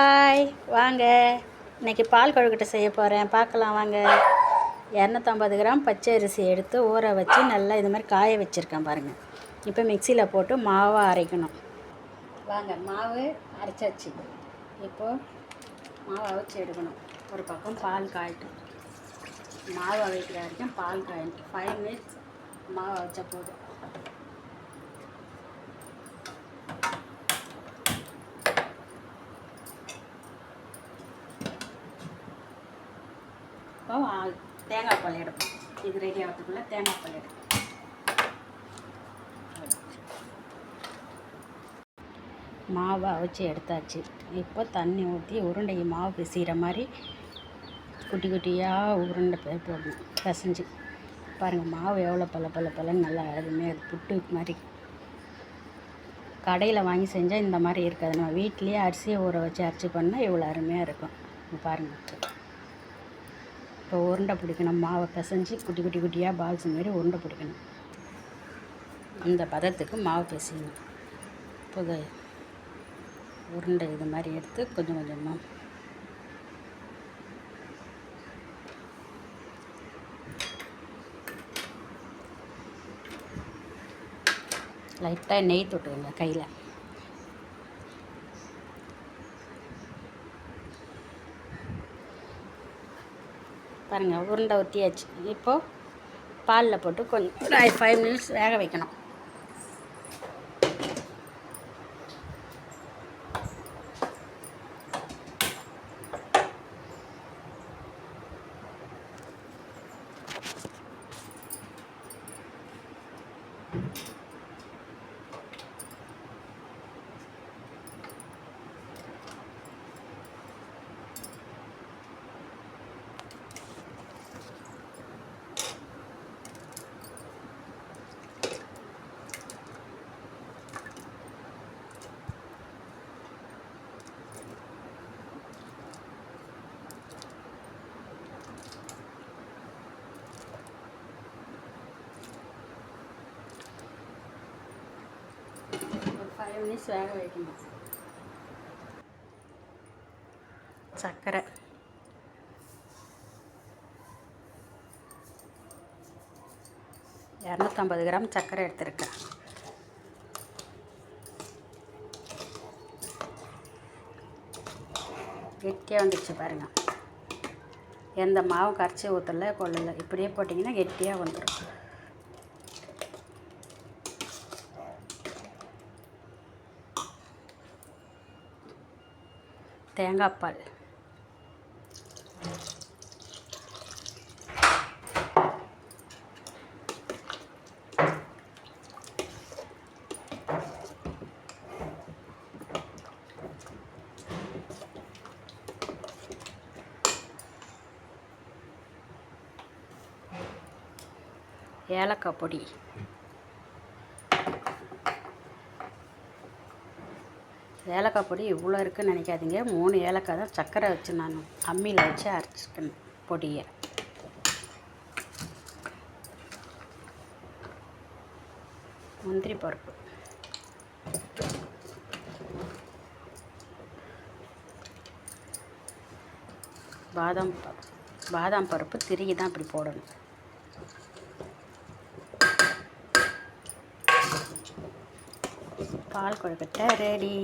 Hi வாங்க. இன்றைக்கி பால் கொழுக்கட்டை செய்ய போகிறேன், பார்க்கலாம் வாங்க. 250 கிராம் பச்சை அரிசி எடுத்து ஊற வச்சு நல்லா இது மாதிரி காய வச்சுருக்கேன் பாருங்கள். இப்போ மிக்சியில் போட்டு மாவை அரைக்கணும் வாங்க. மாவு அரைச்சாச்சு. இப்போது மாவை அவிச்சு எடுக்கணும். ஒரு பக்கம் பால் காயட்டும். மாவு அவிக்கிற வரைக்கும் பால் காயட்டும். 5 மினிட்ஸ் மாவு அவிச்ச போதும். இப்போ தேங்காய் பால் எடுப்போம். இது ரெடி ஆகிறதுக்குள்ளே தேங்காய் பால் எடுப்போம். மாவை அவிச்சு எடுத்தாச்சு. இப்போ தண்ணி ஊற்றி உருண்டை மாவு பிசைகிற மாதிரி குட்டி குட்டியாக உருண்டை போடணும். பிசைஞ்சு பாருங்கள், மாவு எவ்வளோ பல்லன்னு நல்லா அருமையாக அது புட்டு மாதிரி. கடையில் வாங்கி செஞ்சால் இந்த மாதிரி இருக்காது. நம்ம வீட்லேயே அரிசியை ஊற வச்சு அரைச்சி பண்ணால் இவ்வளோ அருமையாக இருக்கும். பாருங்கள், இப்போ உருண்டை பிடிக்கணும். மாவை பிசைஞ்சு குட்டி குட்டியாக பால்ஸ் மாரி உருண்டை பிடிக்கணும். அந்த பதத்துக்கு மாவு பிசையணும். இப்போ உருண்டை இது மாதிரி எடுத்து கொஞ்சம் கொஞ்சமாக லைட்டாக நெய் தொட்டுக்கோங்க கையில். பாருங்கள், உருண்டை ஊற்றியாச்சு. இப்போது பாலில் போட்டு கொஞ்சம் 5 மினிட்ஸ் வேக வைக்கணும். ஒரு 5 மினிட்ஸ் வேக வைக்கணும். சர்க்கரை $250 கிராம் சர்க்கரை எடுத்துருக்கேன். கெட்டியாக வந்துடுச்சு பாருங்கள். எந்த மாவும் கரைச்சி ஊற்றல கொள்ளலை. இப்படியே போட்டிங்கன்னா கெட்டியாக வந்துடும். தேங்காய் பால் ஏலக்காய் பொடி, ஏலக்காய் பொடி இவ்வளோ இருக்குதுன்னு நினைக்காதீங்க. 3 ஏலக்காய் தான் சர்க்கரை வச்சு நான் அம்மியில் வச்சு அரைச்சிக்கணும் பொடியை. முந்திரி பருப்பு, பாதாம் பருப்பு திருகி தான் இப்படி போடணும். பால் கொழுக்கட்டை ரெடி.